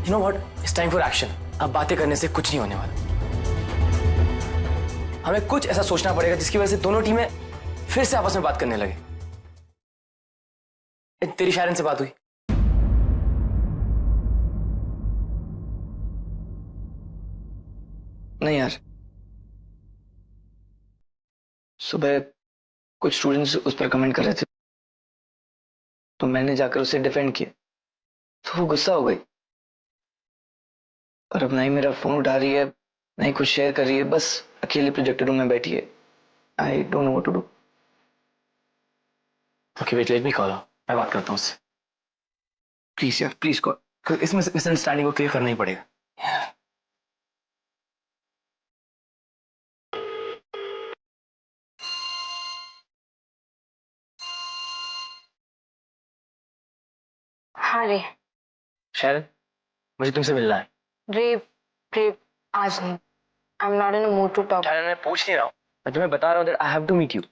You know what? It's time for action. अब बातें करने से कुछ नहीं होने वाला। हमें कुछ ऐसा सोचना पड़ेगा जिसकी वजह से दोनों टीमें फिर से आपस में बात करने लगे। तेरी शायरन से बात हुई? नहीं यार, सुबह कुछ स्टूडेंट्स उस पर कमेंट कर रहे थे तो मैंने जाकर उसे डिफेंड किया तो वो गुस्सा हो गई और अब ना ही मेरा फोन उठा रही है, ना ही कुछ शेयर कर रही है, बस अकेले प्रोजेक्टर रूम में बैठी है। I don't know what to do. Okay wait, let me call. मैं बात करता हूँ उससे। प्लीज यार, प्लीज कॉल। इसमें मिसअंडरस्टैंडिंग को क्लियर करना ही पड़ेगा। हाँ रे। शायरन, मुझे तुमसे मिलना है। रे रे, आज नहीं। I am not in a mood to talk. शायरन, मैं पूछ नहीं रहा हूँ, मैं तुम्हें बता रहा हूँ that I have to meet you.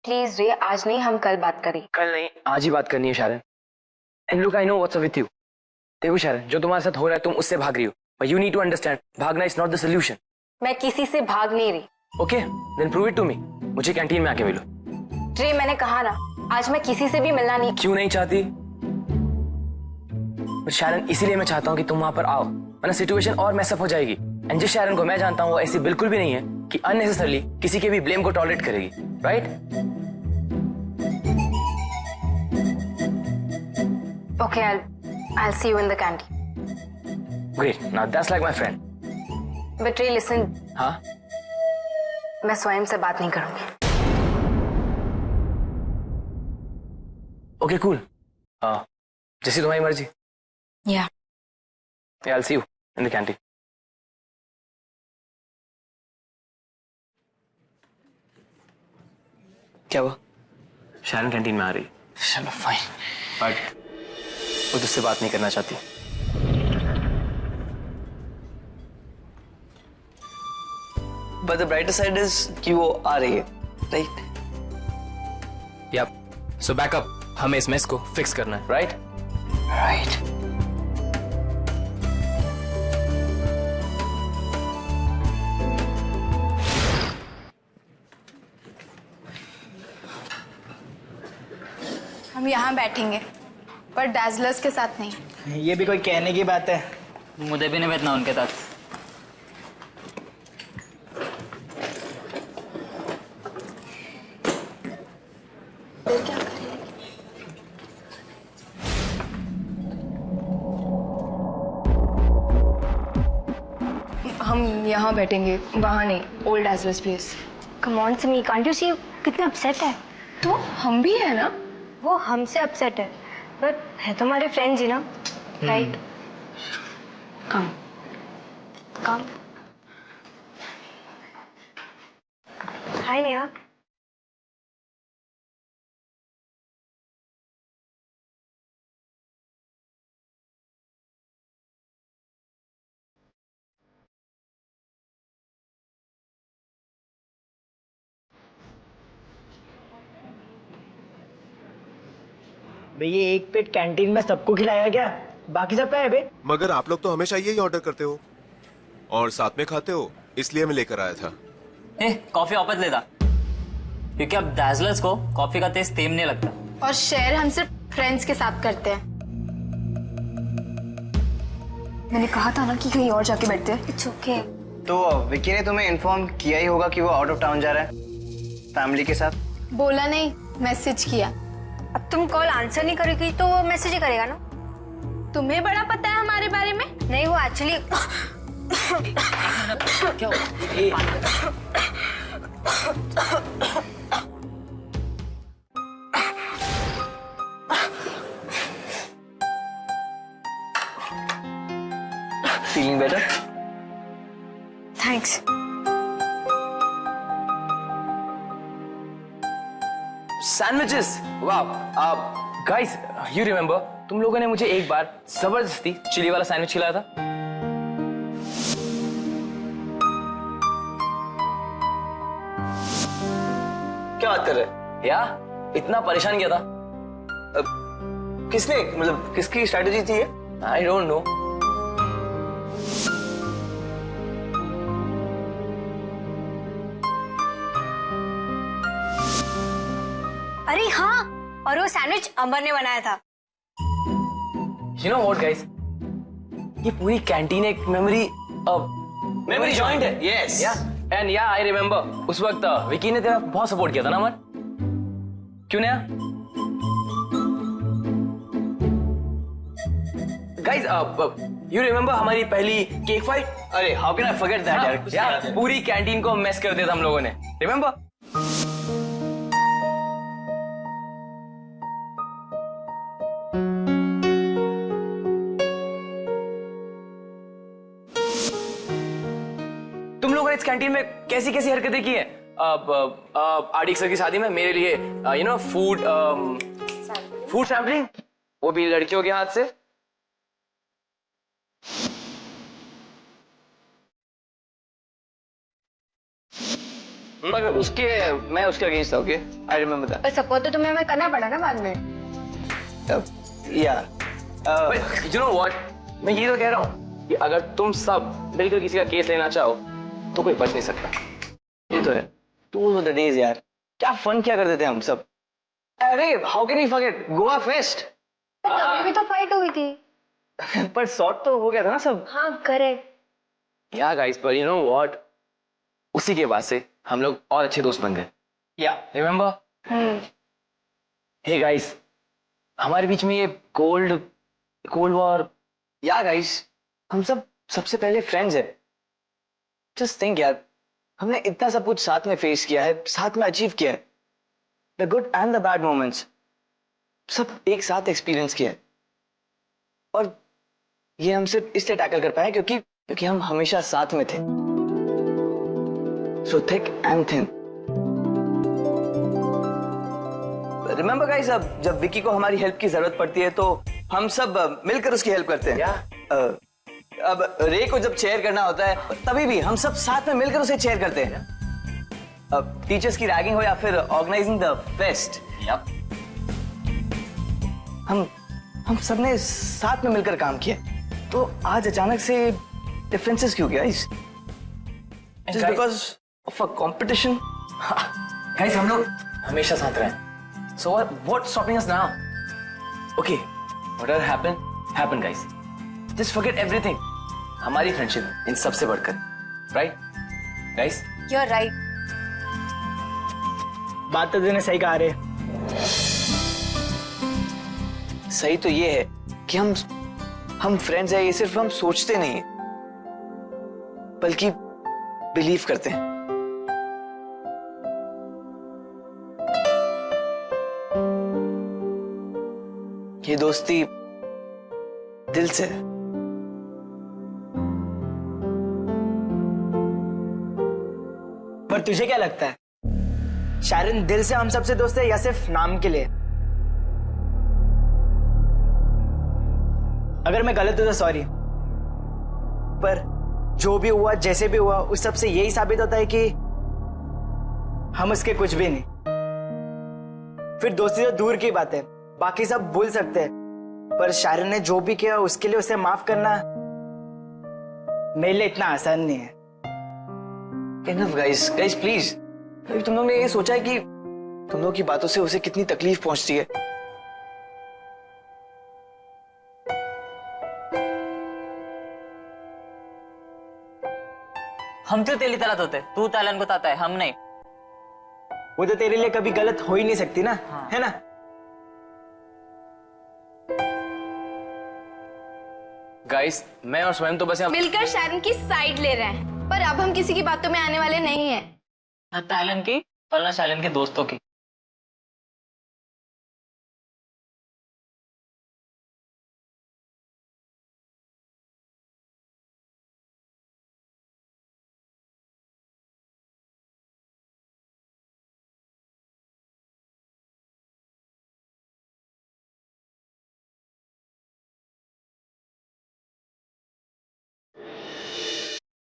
Please रे, आज नहीं, हम कल बात करें। कल नहीं, आज ही बात करनी है Sharon. And look, I know what's up with you. देखो शायरन, जो तुम्हारे साथ हो रहा है तुम उससे भाग रही हो, but you need to understand, भागना इज नॉट द सोल्यूशन। मैं किसी से भाग नहीं रही। Okay then prove it to me. मुझे कैंटीन में आके मिलो। रे, मैंने कहा ना, आज मैं किसी से भी मिलना नहीं। क्यों नहीं चाहती? पर शायरन, इसीलिए मैं चाहता हूँ कि तुम वहां पर आओ, वरना सिचुएशन और मैसअप हो जाएगी। एंड जिस शायरन को मैं जानता हूँ वो ऐसी बिल्कुल भी नहीं है कि अननेसेसरली किसी के भी ब्लेम को टॉलरेट करेगी, right? Okay, I'll see you in the canteen. Great, now that's like my friend. But रे listen, हाँ? मैं स्वयं से बात नहीं करूंगी। Okay, cool. जैसी तुम्हारी मर्जी। Yeah. Yeah, I'll see you in the canteen. क्या हुआ? शायरन कैंटीन में आ रही। चलो फाइन। बट वो तुझसे बात नहीं करना चाहती। But the brighter side is कि वो आ रही है, right? Yep. So back up. हमें इस मेस को फिक्स करना है, राइट? राइट। हम यहाँ बैठेंगे पर डैज़लर्स के साथ नहीं। ये भी कोई कहने की बात है? मुझे भी नहीं बैठना उनके साथ। हम यहाँ बैठेंगे, वहाँ नहीं। Old dazzlers please. Come on Simi, can't you see कितना अपसेट है? तो हम भी है ना। वो हमसे अपसेट है पर है तो हमारे फ्रेंड्स ही ना, राइट? कम कम। हाय नेहा। भैया एक पेट कैंटीन में सबको खिलाया क्या? बाकी सब क्या है बे? मगर आप लोग तो हमेशा यही ऑर्डर करते हो और साथ में खाते हो, इसलिए मैं लेकर आया था। कॉफी वापस लेता, क्योंकि अब डैज़लर्स को कॉफी का टेस्ट सेम नहीं लगता। और शेयर हम सिर्फ फ्रेंड्स के साथ करते हैं। मैंने कहा था ना कि कहीं और जाके बैठते हैं। It's okay. तो विकी ने तुम्हें इन्फॉर्म किया ही होगा कि वो आउट ऑफ टाउन जा रहा है फैमिली के साथ। बोला नहीं, मैसेज किया। अब तुम कॉल आंसर नहीं करोगी तो वो मैसेज ही करेगा ना। तुम्हें बड़ा पता है हमारे बारे में। नहीं, वो एक्चुअली क्या फीलिंग बेटर? थैंक्स। सैंडविचेस, वाह। गाइस, यू रिमेम्बर, तुम लोगों ने मुझे एक बार जबरदस्ती चिली वाला सैंडविच खिलाया था। क्या बात कर रहे? या इतना परेशान किया था। किसने, मतलब किसकी स्ट्रैटेजी थी ये? आई डोंट नो, अरे हाँ, और वो सैंडविच अमर ने बनाया था। You know what, guys? ये पूरी कैंटीन एक मेमोरी जॉइंट है। Yes. एंड या आई रिमेम्बर उस वक्त विकी ने तेरा बहुत सपोर्ट किया था ना अमर, क्यों नया? गाइस यू रिमेम्बर हमारी पहली केक फाइट? अरे how can I forget that यार। पूरी कैंटीन को मेस कर दिया था हम लोगों ने, रिमेम्बर? तुम लोगों ने इस कैंटीन में कैसी कैसी हरकतें की हैं? आडिक सर की शादी में मेरे लिए यू नो फूड सैम्पलिंग, वो भी लड़कियों के हाथ से। मगर मैं उसके अगेंस्ट था, ओके? I remember that. पर सपोर्ट तो तुम्हें हमें करना पड़ा ना बाद में। या यू नो व्हाट, मैं ये तो कह रहा हूँ कि अगर तुम सब मिलकर किसी का केस लेना चाहो तो कोई बच नहीं सकता। ये तो है। टू द डेज यार, क्या फन किया करते थे हम सब। अरे how can you forget Goa fest? तभी भी तो फाइट हुई थी। पर सॉर्ट तो हो गया था ना सब। हाँ करेक्ट। या गाइस, पर यू नो व्हाट, उसी के बाद से हम लोग और अच्छे दोस्त बन गए। या रिमेम्बर? हे गाइस, हमारे बीच में ये कोल्ड वॉर। या गाइस, हम सब सबसे पहले फ्रेंड्स हैं। जस्ट थिंक यार, हमने इतना सब कुछ साथ में फेस किया है, साथ में अचीव किया है। The good and the bad moments सब एक साथ एक्सपीरियंस किया है। और ये हम सिर्फ इसलिए टैकल कर पाए क्योंकि हम हमेशा साथ में थे। So thick and thin. Remember guys, अब जब विकी को हमारी हेल्प की जरूरत पड़ती है तो हम सब मिलकर उसकी हेल्प करते हैं। अब रे को जब चेयर करना होता है तभी भी हम सब साथ में मिलकर उसे चेयर करते हैं। अब टीचर्स की रैगिंग हो या फिर ऑर्गेनाइजिंग द फेस्ट, हम सब ने साथ में मिलकर काम किया। तो आज अचानक से डिफरेंसेस क्यों guys? Just because of a competition? Guys, हम लोग हमेशा साथ रहे। So what's stopping us now? Okay, whatever happen guys, just forget everything. हमारी फ्रेंडशिप इन सबसे बढ़कर, right guys? You are right. बात तो तूने सही कहा रे। सही तो ये है कि हम फ्रेंड्स हैं, ये सिर्फ हम सोचते नहीं हैं बल्कि बिलीव करते हैं। ये दोस्ती दिल से है। पर तुझे क्या लगता है, शायरन दिल से हम सबसे दोस्त है या सिर्फ नाम के लिए? अगर मैं गलत हूं तो सॉरी, पर जो भी हुआ जैसे भी हुआ उस सब से यही साबित होता है कि हम उसके कुछ भी नहीं। फिर दोस्ती तो दूर की बात है, बाकी सब भूल सकते हैं, पर शायरन ने जो भी किया उसके लिए उसे माफ करना मेरे लिए इतना आसान नहीं है। Enough guys please. तुम लोग ने ये सोचा है कि तुम लोग की बातों से उसे कितनी तकलीफ पहुंचती है? हम क्यों तेली तलत होते? तू तालन को ताता है, हम नहीं। वो तो तेरे लिए कभी गलत हो ही नहीं सकती ना। हाँ। है ना? गाइस, मैं और स्वयं तो बस यहाँ मिलकर शायरन की साइड ले रहे हैं, पर अब हम किसी की बातों में आने वाले नहीं हैं। ना तालन की और ना शालन के दोस्तों की।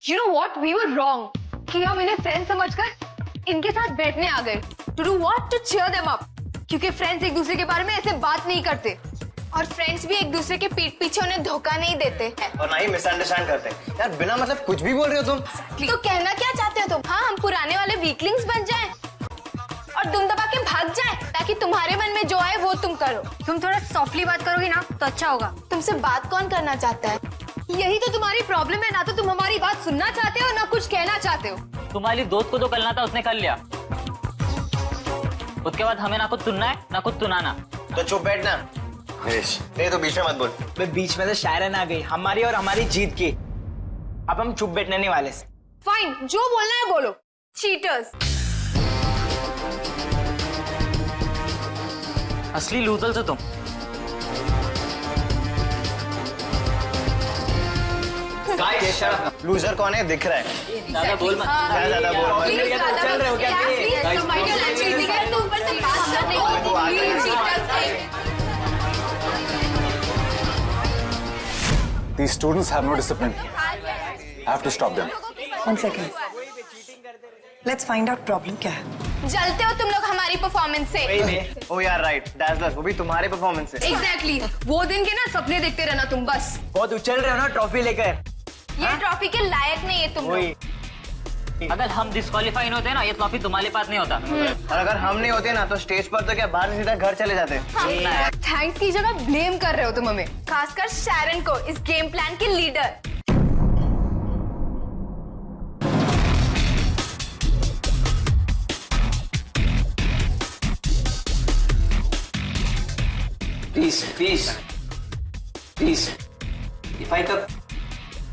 You know what? We were wrong. कि हम इन्हें फ्रेंड समझकर इनके साथ बैठने आ गए। To do what? To cheer them up. क्योंकि फ्रेंड्स एक दूसरे के बारे में ऐसे बात नहीं करते, और फ्रेंड्स भी एक दूसरे के पीठ पीछे उन्हें धोखा नहीं देते हैं। और ना ही मिसअंडरस्टैंड करते हैं। यार बिना मतलब कुछ भी बोल रहे हो तुम। तो कहना क्या चाहते हो तुम? हाँ, हम पुराने वाले वीकलिंग्स बन जाएं और और दुम दबा के भाग जाए ताकि तुम्हारे मन में जो आए वो तुम करो। तुम थोड़ा सॉफ्टली बात करोगी ना तो अच्छा होगा। तुमसे बात कौन करना चाहता है? यही तो तुम्हारी प्रॉब्लम है, ना तो तुम हमारी बात सुनना चाहते हो ना कुछ कहना चाहते हो। तुम्हारी दोस्त को तो करना था, उसने कर लिया। उसके बाद हमें ना कुछ सुनना है ना कुछ सुनाना। तो चुप बैठना। नहीं तो बीच में मत बोल। भाई बीच में तो शायरन आ गई, हमारी और हमारी जीत की। अब हम चुप बैठने नहीं वाले। फाइन, जो बोलना है बोलो। चीटर्स। असली लूजर्स हो तुम। लूजर कौन है दिख रहा है। ज्यादा बोल मत। ज्यादा बोल मत। प्लीज चल रहे हो क्या? तुम ऊपर से बात करने की। These students have no discipline. I have to stop them. One second. Let's find out problem क्या है। जलते हो तुम लोग हमारी परफॉर्मेंस से। ओ यार राइट, डैज़लर्स, वो भी तुम्हारे परफॉर्मेंस से। एग्जैक्टली, वो दिन के ना सपने देखते रहना तुम बस। बहुत उछल रहे हो ना ट्रॉफी लेकर। ये ट्रॉफी के लायक नहीं है तुम लोग। अगर हम डिस्क्वालीफाई होते ना, ये ट्रॉफी तुम्हारे पास नहीं होता। और अगर हम नहीं होते ना तो स्टेज पर तो क्या बाहर से सीधा घर चले जाते। थैंक्स की जगह ब्लेम कर रहे हो तुम हमें, खासकर शैरन को, इस गेम प्लान के लीडर। प्लीज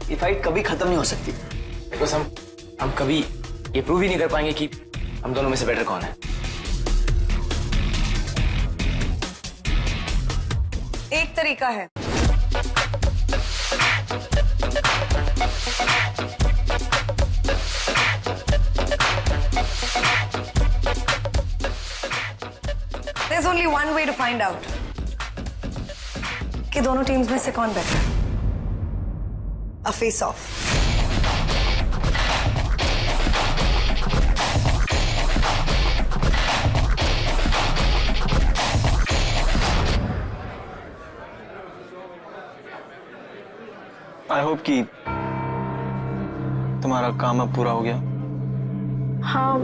ये फाइट कभी खत्म नहीं हो सकती। बिकॉज हम कभी ये प्रूव ही नहीं कर पाएंगे कि हम दोनों में से बेटर कौन है। एक तरीका है। There's only one way to find out कि दोनों टीम्स में से कौन बेटर है। A face off. I hope कि तुम्हारा काम अब पूरा हो गया। हाँ,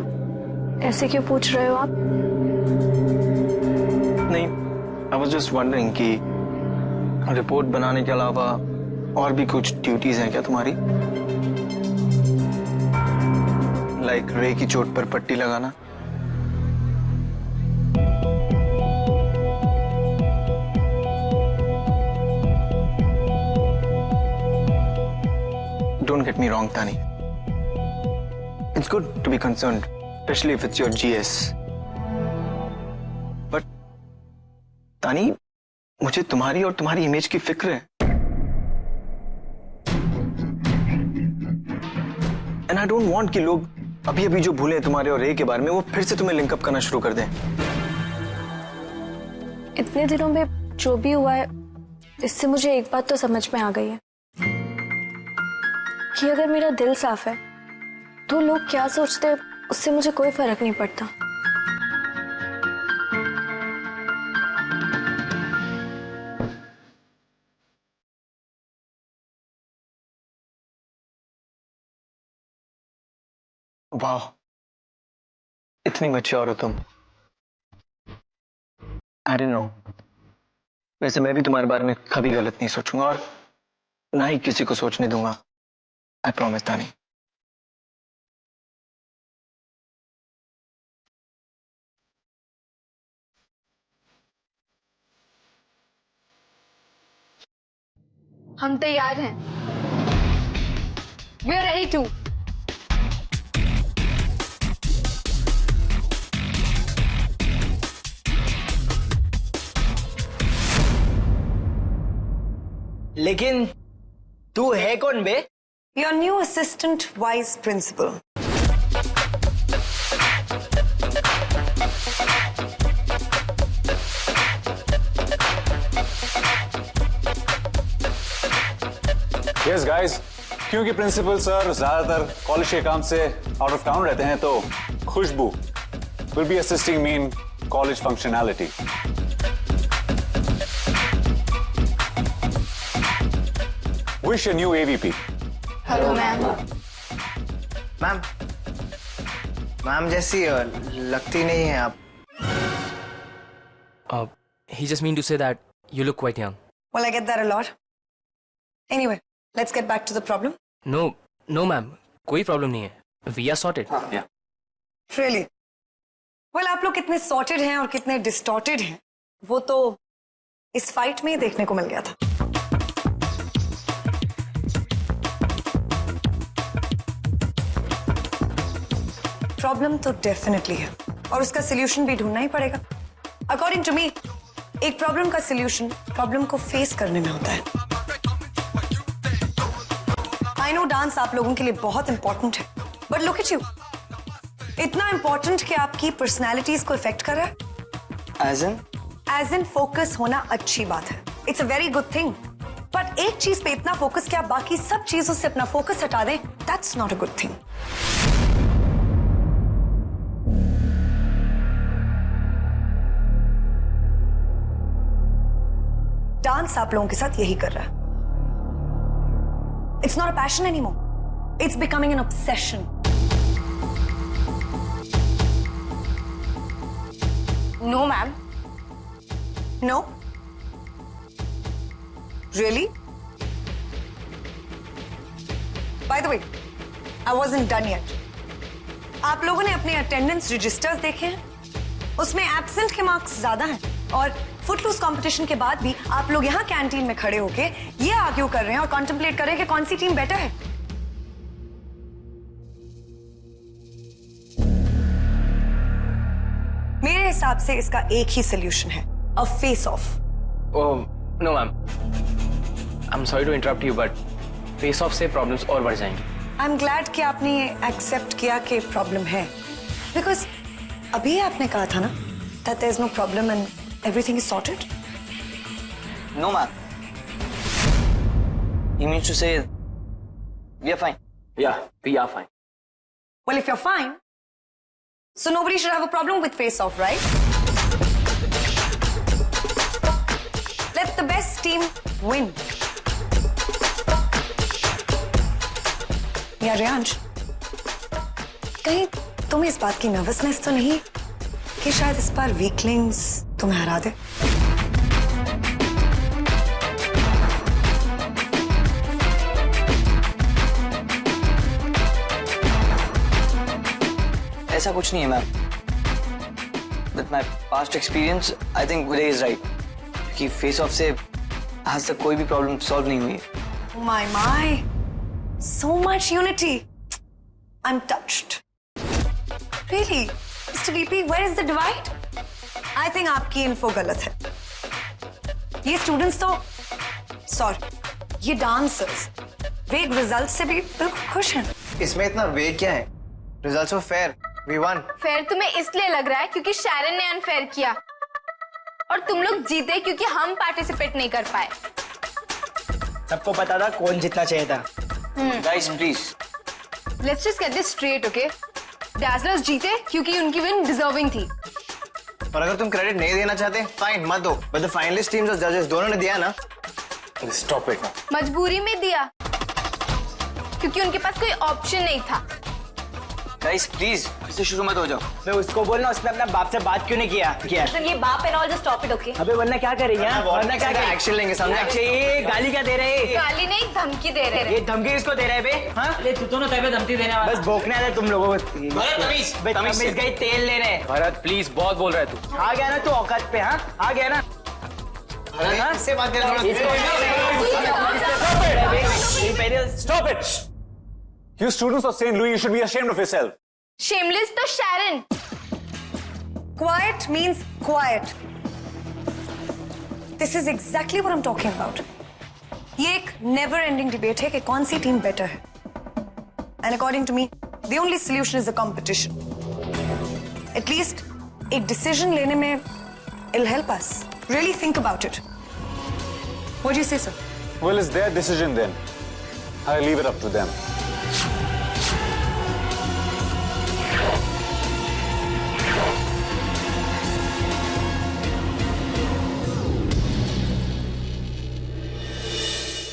ऐसे क्यों पूछ रहे हो आप? नहीं, आई वाज जस्ट वंडरिंग कि रिपोर्ट बनाने के अलावा और भी कुछ ड्यूटीज हैं क्या तुम्हारी? लाइक रे की चोट पर पट्टी लगाना। Don't get me wrong, Tani. It's good to be concerned, especially if it's your GS. But, Tani, मुझे तुम्हारी और तुम्हारी इमेज की फिक्र है। And I don't want कि लोग अभी जो भूले तुम्हारे और रे के बारे में वो फिर से तुम्हें लिंकअप करना शुरू कर दें। इतने दिनों में जो भी हुआ है, इससे मुझे एक बात तो समझ में आ गई है कि अगर मेरा दिल साफ है तो लोग क्या सोचते हैं उससे मुझे कोई फर्क नहीं पड़ता। वाह, इतनी मैच्योर हो तुम। आई डोंट नो, वैसे मैं भी तुम्हारे बारे में कभी गलत नहीं सोचूंगा और ना ही किसी को सोचने दूंगा। आई प्रॉमिस तानी। हम तैयार हैं। We are ready to. लेकिन तू है कौन बे? Your new assistant vice principal. Yes guys, क्योंकि प्रिंसिपल सर ज्यादातर कॉलेज के काम से आउट ऑफ टाउन रहते हैं तो खुशबू will be assisting me in college functionality. Wish a new AVP. Hello ma'am. Ma'am, ma'am जैसी लगती नहीं है आप। He just mean to say that you look quite young. Well, I get that a lot. Anyway, let's get back to the problem. No, ma'am. कोई problem नहीं है. We are sorted. Yeah. Really? Well, आप लोग कितने sorted हैं और कितने distorted हैं, वो तो इस fight में ही देखने को मिल गया था. Problem तो definitely है और उसका solution भी ढूंढना ही पड़ेगा. According to me, एक प्रॉब्लम का सोल्यूशन प्रॉब्लम को फेस करने में होता है. आई नो डांस आप लोगों के लिए बहुत इंपॉर्टेंट है, बट लुक एट यू, इतना इंपॉर्टेंट कि आपकी पर्सनैलिटीज को इफेक्ट कर रहा है. एज इन फोकस होना अच्छी बात है, it's a very good thing, but एक चीज पे इतना फोकस कि आप बाकी सब चीजों से अपना फोकस हटा दें, that's not a good thing. Dance आप लोगों के साथ यही कर रहा है. It's not a passion anymore, it's becoming an obsession. No ma'am. No? Really? By the way, I wasn't done yet. आप लोगों ने अपने अटेंडेंस रजिस्टर्स देखे हैं? उसमें एब्सेंट के मार्क्स ज्यादा हैं और फुटलूज कंपटीशन के बाद भी आप लोग यहाँ कैंटीन में खड़े होके ये आर्ग्यू कर रहे हैं और कॉन्टेम्पलेट कर रहे हैं कि कौन सी टीम बेटर है. मेरे हिसाब से इसका एक ही सोल्यूशन है, अ face of. Oh, no, ma'am. I'm sorry to interrupt you, but face off से problems और बढ़ जाएंगी. आई एम ग्लैड कि आपने ये एक्सेप्ट किया कि प्रॉब्लम है, बिकॉज अभी आपने कहा था ना that there is no problem and everything is sorted. No, ma'am. He means to say we are fine. Yeah, we are fine. Well, if you're fine, so nobody should have a problem with face off, right? Let the best team win. या रियांश, कहीं तुम्हें इस बात की nervousness तो नहीं कि शायद इस बार वीकलिंग्स तुम्हें हरा दे? ऐसा कुछ नहीं है ma'am. With my past experience I think Vijay is right कि फेस ऑफ से आज तक कोई भी प्रॉब्लम सॉल्व नहीं हुई है. My. So much unity. I'm touched. Really? Mr. VP, where is the divide? I think आपकी info गलत है. ये students तो, sorry, ये dancers, वेग रिजल्ट से भी बिल्कुल खुश हैं. इसमें इतना वेग क्या है? Results were fair, we won. Fair तुम्हें इसलिए लग रहा है क्योंकि शैरन ने अनफेयर किया और तुम लोग जीते क्योंकि हम पार्टिसिपेट नहीं कर पाए. सबको पता था कौन जीतना चाहिए था. Guys, please. Let's just get this straight, okay? Dazzlers जीते क्योंकि उनकी विन डिजर्विंग थी. और अगर तुम क्रेडिट नहीं देना चाहते, फाइन मत दो. बट द फाइनलिस्ट टीम्स और जजेस दोनों ने दिया ना. Stop it now. मजबूरी में दिया क्योंकि उनके पास कोई ऑप्शन नहीं था. Guys, please, इससे शुरू मत हो जाओ. मैं उसको बोलना उसने अपना बाप से बात क्यों नहीं किया? ये बाप and all just stop it, okay? अबे वरना क्या करेंगे? वरना क्या करेंगे? एक्शन लेंगे सामने. ये गाली क्या दे रहे हैं? गाली नहीं, धमकी दे रहे हैं. ये धमकी किसको दे रहे हैं बे? हाँ? अरे तू तो ना तय पे धमकी देने वाला. बस भोंकने आते तुम लोगों को. तमीज गई तेल ले रहे. भरत प्लीज, बहुत बोल रहा है तू. आ गया ना तू औकात पे? हाँ आ गया ना. इससे बात कर. Stop it! You students of St. Louis, you should be ashamed of yourself. Shameless तो Sharon. Quiet means quiet. This is exactly what I'm talking about. ये एक never ending debate है कि कौन सी टीम better है. And according to me, the only solution is a competition. At least एक decision लेने में it'll help us. Really think about it. What do you say, sir? Well, it's their decision then. I leave it up to them.